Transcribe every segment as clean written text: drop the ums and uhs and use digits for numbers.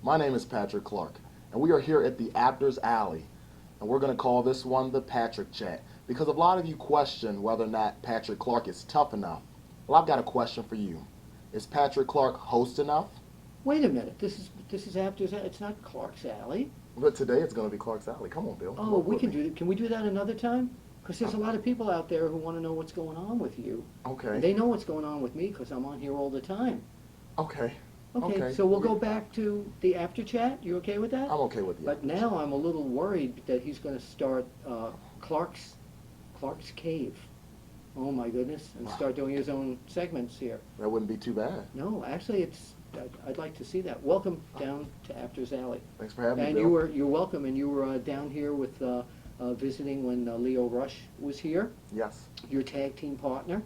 My name is Patrick Clark, and we are here at the Apter's Alley, and we're going to call this one the Patrick Chat because a lot of you question whether or not Patrick Clark is tough enough. Well, I've got a question for you. Is Patrick Clark host enough? Wait a minute. This is Apter's. It's not Clark's Alley. But today it's going to be Clark's Alley. Come on, Bill. Come Oh, up we with can me. do. Can we do that another time? Because there's a lot of people out there who want to know what's going on with you. Okay. They know what's going on with me because I'm on here all the time. Okay. Okay, so we'll go back to the Apter Chat. You okay with that? I'm okay with you. But now I'm a little worried that he's going to start Clark's Cave. Oh my goodness, and start doing his own segments here. That wouldn't be too bad. No, actually, I'd like to see that. Welcome down to Apter's Alley. Thanks for having me, And Bill. you're welcome, and you were down here with visiting when Leo Rush was here, Yes. your tag team partner.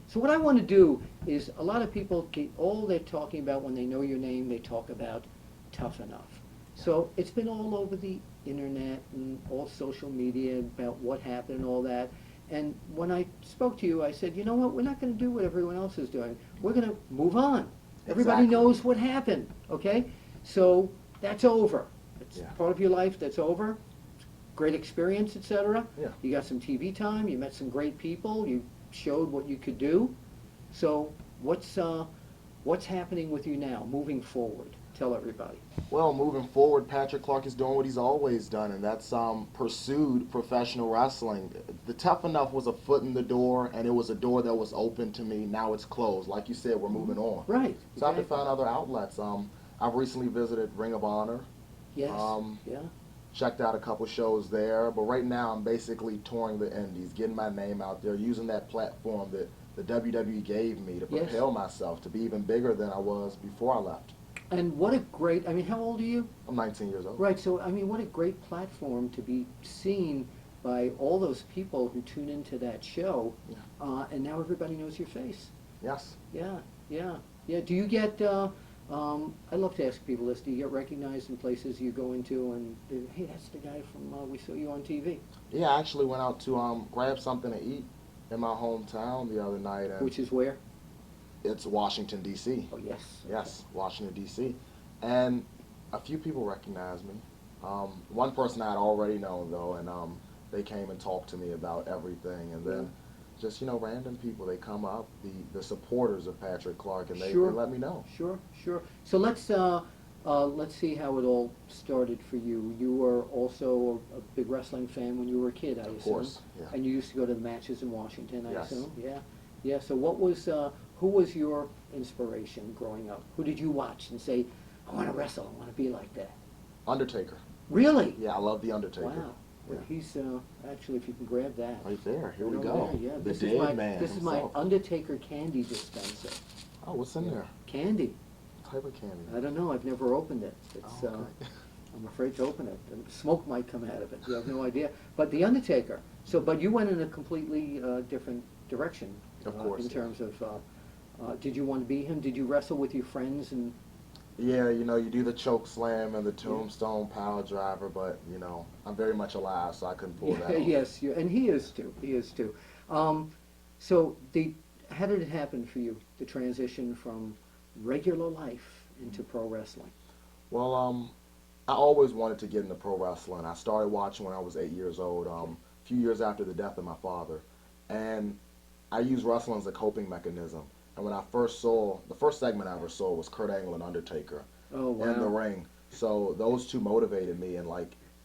So what I want to do is, a lot of people all they're talking about when they know your name, they talk about Tough Enough. So it's been all over the internet and all social media about what happened and all that. And when I spoke to you, I said, you know what, we're not going to do what everyone else is doing. We're going to move on. Everybody Exactly. knows what happened, okay? So that's over. It's Yeah. part of your life that's over. Great experience, etc. Yeah. You got some TV time. You met some great people. You showed what you could do. So what's happening with you now, moving forward? Tell everybody. Well, moving forward, Patrick Clark is doing what he's always done, and that's pursued professional wrestling. The Tough Enough was a foot in the door, and it was a door that was open to me. Now it's closed. Like you said, we're moving on. Right. So I have to exactly. find other outlets. I've recently visited Ring of Honor, Yes. Yeah. checked out a couple shows there, but right now I'm basically touring the indies, getting my name out there, using that platform that the WWE gave me to Yes. propel myself to be even bigger than I was before I left. And what a great, I mean, how old are you? I'm 19 years old. Right, so, I mean, what a great platform to be seen by all those people who tune into that show, Yeah. and now everybody knows your face. Yes. Yeah, yeah, yeah. Do you get, I love to ask people this, do you get recognized in places you go into and, hey, that's the guy from, we saw you on TV? Yeah, I actually went out to grab something to eat in my hometown the other night, and Which is where? it's Washington, D.C. Oh, yes. Yes, Washington, D.C. And a few people recognized me. One person I had already known, though, and they came and talked to me about everything. And then just, random people, they come up, the supporters of Patrick Clark, and they Sure. let me know. Sure, sure. So let's see how it all started for you. You were also a big wrestling fan when you were a kid, I assume. Of course, yeah. And you used to go to the matches in Washington, I Yes. assume. Yeah, yeah. So who was your inspiration growing up? Who did you watch and say, I want to wrestle, I want to be like that? Undertaker. Really? Yeah, I love The Undertaker. Wow. Well, Yeah. he's actually, if you can grab that. Right there. Here we Right go. over there, yeah. The This is dead my, man This is my himself. Undertaker candy dispenser. Oh, what's in there? Candy. What type of candy? I don't know. I've never opened it. It's, Oh, okay. I'm afraid to open it. The smoke might come out of it. You have no idea. But The Undertaker. So, but you went in a completely different direction. Of course, In yeah. terms of, did you want to be him? Did you wrestle with your friends? And Yeah, you do the choke slam and the tombstone power driver, but, I'm very much alive, so I couldn't pull that off. yes, and he is too. He is too. So, how did it happen for you? The transition from regular life into pro wrestling. Well, I always wanted to get into pro wrestling. I started watching when I was 8 years old, a few years after the death of my father. And I used wrestling as a coping mechanism. And when I first saw, the first segment I ever saw was Kurt Angle and Undertaker Oh wow! in the ring. So those two motivated me. And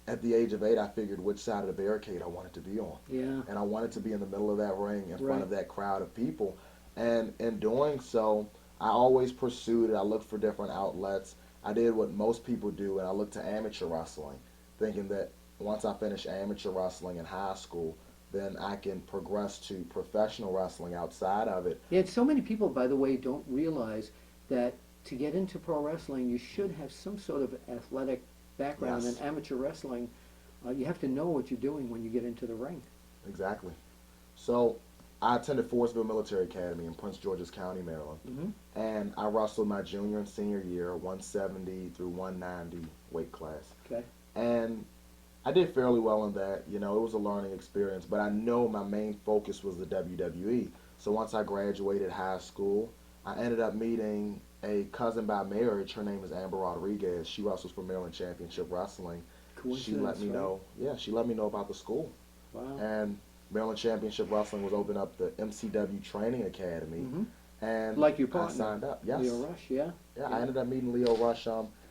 at the age of 8, I figured which side of the barricade I wanted to be on. Yeah. And I wanted to be in the middle of that ring in Right. front of that crowd of people. And in doing so, I always pursued it. I looked for different outlets. I did what most people do, and I looked to amateur wrestling, thinking that once I finish amateur wrestling in high school, then I can progress to professional wrestling outside of it. Yeah, so many people, by the way, don't realize that to get into pro wrestling, you should have some sort of athletic background. Yes. In amateur wrestling, you have to know what you're doing when you get into the ring. Exactly. So I attended Forestville Military Academy in Prince George's County, Maryland. Mm-hmm. And I wrestled my junior and senior year, 170 through 190 weight class. Okay. And I did fairly well in that. It was a learning experience, but I know my main focus was the WWE. So once I graduated high school, I ended up meeting a cousin by marriage. Her name is Amber Rodriguez. She wrestles for Maryland Championship Wrestling. She let Coincidence, me right? know. Yeah, she let me know about the school. Wow. And Maryland Championship Wrestling was opening up the MCW Training Academy, Hmm. and Like your I partner, signed up. Yes. Leo Rush, yeah. Yeah, Yeah. I ended up meeting Leo Rush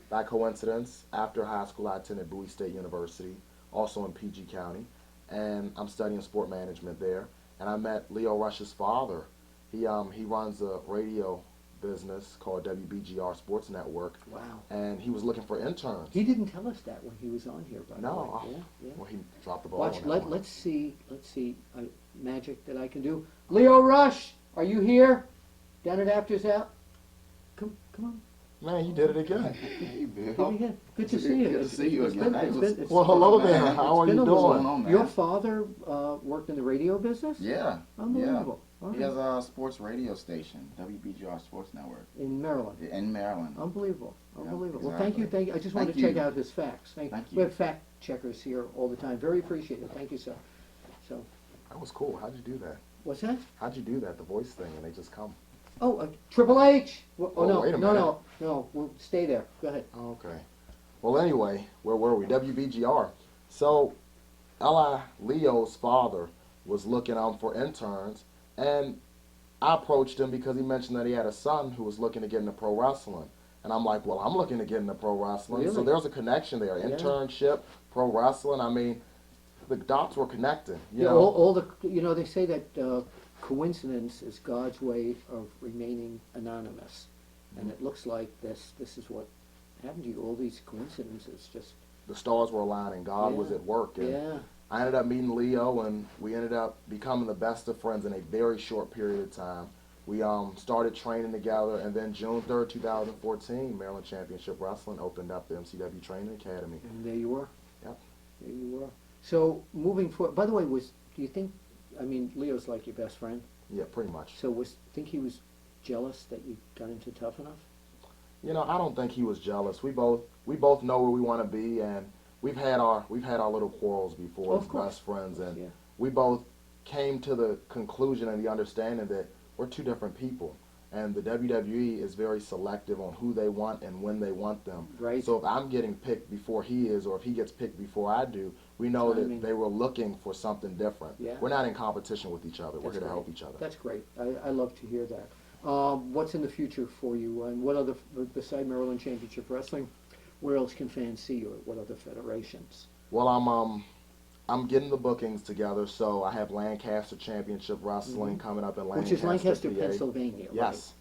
by coincidence. After high school, I attended Bowie State University, also in PG County, and I'm studying sport management there. And I met Leo Rush's father. He runs a radio business called WBGR Sports Network, Wow. and he was looking for interns. He didn't tell us that when he was on here, by the No, way. Yeah, yeah. well, he dropped the ball Watch, on that let, one. let's see magic that I can do. Leo Rush, are you here? Down at Apter's out? Come on. Man, you did it again. Hey, Bill. Give me a hand. Good to see you. Good to see you It's again. been- Hey, it's what's- been- it's- Well, hello man. there. How are It's you been a little- doing? What's going on, man? Your father worked in the radio business? Yeah. Unbelievable. Yeah. All He right. has a sports radio station, WBGR Sports Network, In Maryland. in Maryland. Unbelievable. Yeah, Unbelievable. Well, exactly. thank you. I just wanted Thank to check you. out his facts. Thank Thank We you. have fact checkers here all the time. Very appreciated. Thank you, sir. So, That was cool. How'd you do that? what's that? How'd you do that? The voice thing, and they just come. Oh, Triple H. Oh, Oh, no, wait a no, minute. no. We'll stay there. Go ahead. Okay. Well, anyway, where were we? WBGR. So, Leo's father was looking out for interns, and I approached him because he mentioned that he had a son who was looking to get into pro wrestling. And I'm like, well, I'm looking to get into pro wrestling. So Really? there's a connection there. Yeah. Internship, pro wrestling. I mean, the dots were connected. You Yeah, know? all the, they say that coincidence is God's way of remaining anonymous. And it looks like this is what happened to you. All these coincidences just, The stars were aligning. God was Yeah. at work. And yeah. I ended up meeting Leo, and we ended up becoming the best of friends in a very short period of time. We started training together, and then June 3rd, 2014, Maryland Championship Wrestling opened up the MCW Training Academy. And there you were. Yep. There you were. So moving forward, by the way, do you think, Leo's like your best friend, Yeah, pretty much. so think he was jealous that you got into Tough Enough? You know, I don't think he was jealous. We both know where we want to be, and we've had our little quarrels before Of as course. best friends, and Yeah. we both came to the conclusion and the understanding that we're two different people, and the WWE is very selective on who they want and when they want them. Right. So if I'm getting picked before he is, or if he gets picked before I do, we know Timing. that they were looking for something different. Yeah. We're not in competition with each other. We're That's here to help great. each other. That's great. I love to hear that. What's in the future for you, and what other, beside Maryland Championship Wrestling, where else can fans see you at what other federations? Well, I'm getting the bookings together, so I have Lancaster Championship Wrestling coming up in Lancaster, Which is Lancaster, PA. Pennsylvania, right? Yes.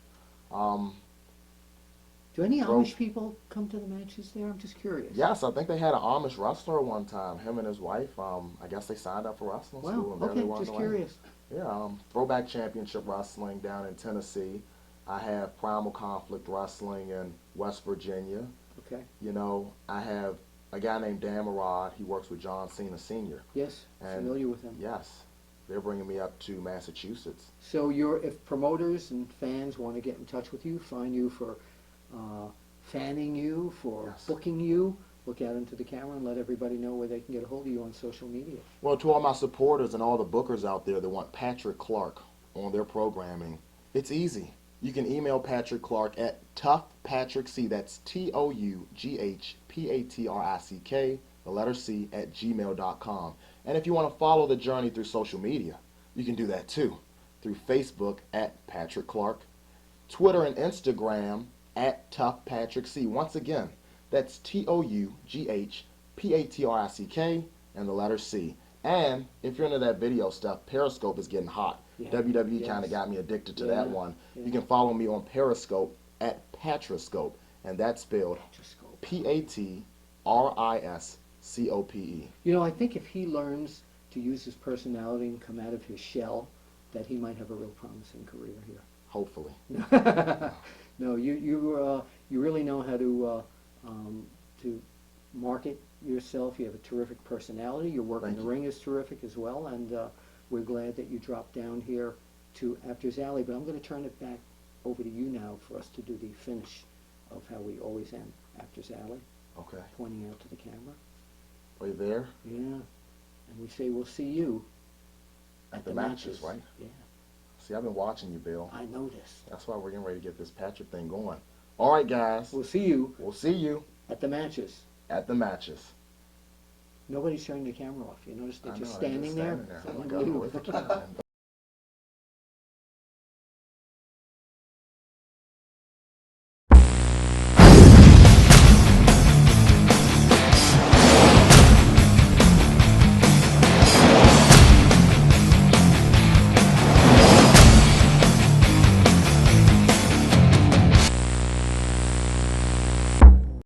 Do any Bro- Amish people come to the matches there? I'm just curious. Yes, I think they had an Amish wrestler one time. Him and his wife. I guess they signed up for wrestling school, Wow, and there they okay, were in just the lane. curious. Yeah. Throwback Championship Wrestling down in Tennessee. I have Primal Conflict Wrestling in West Virginia. Okay, You know, I have a guy named Dan Marad. He works with John Cena Sr. yes, And familiar with them. Yes, they're bringing me up to Massachusetts. So if promoters and fans want to get in touch with you, find you for fanning you, for Yes. booking you, look out into the camera and let everybody know where they can get a hold of you on social media. Well, to all my supporters and all the bookers out there that want Patrick Clark on their programming, it's easy. You can email Patrick Clark at toughpatrickc, that's TOUGHPATRICK, the letter C, at gmail.com. And if you want to follow the journey through social media, you can do that too, through Facebook at Patrick Clark, Twitter and Instagram at toughpatrickc. Once again, that's TOUGHPATRICK and the letter C. And if you're into that video stuff, Periscope is getting hot. Yeah. WWE Yes. kind of got me addicted to Yeah. that one. Yeah. You can follow me on Periscope at Patriscope, and that's spelled Periscope. PATRISCOPE. I think if he learns to use his personality and come out of his shell, that he might have a real promising career here. Hopefully. No, you really know how to market yourself. You have a terrific personality. Your work in Thank the you. ring is terrific as well, and we're glad that you dropped down here to Apter's Alley. But I'm going to turn it back over to you now for us to do the finish of how we always end Apter's Alley, Okay. pointing out to the camera. Are you there? Yeah, and we say we'll see you At the matches, right? Yeah, See, I've been watching you, Bill. I noticed. That's why we're getting ready to get this Patrick thing going. All right, guys. We'll see you We'll see you at the matches. at the matches. Nobody's turning the camera off. You notice they're I just know, they're standing there? standing there. It's I'm like, oh, unbelievable. where's the camera?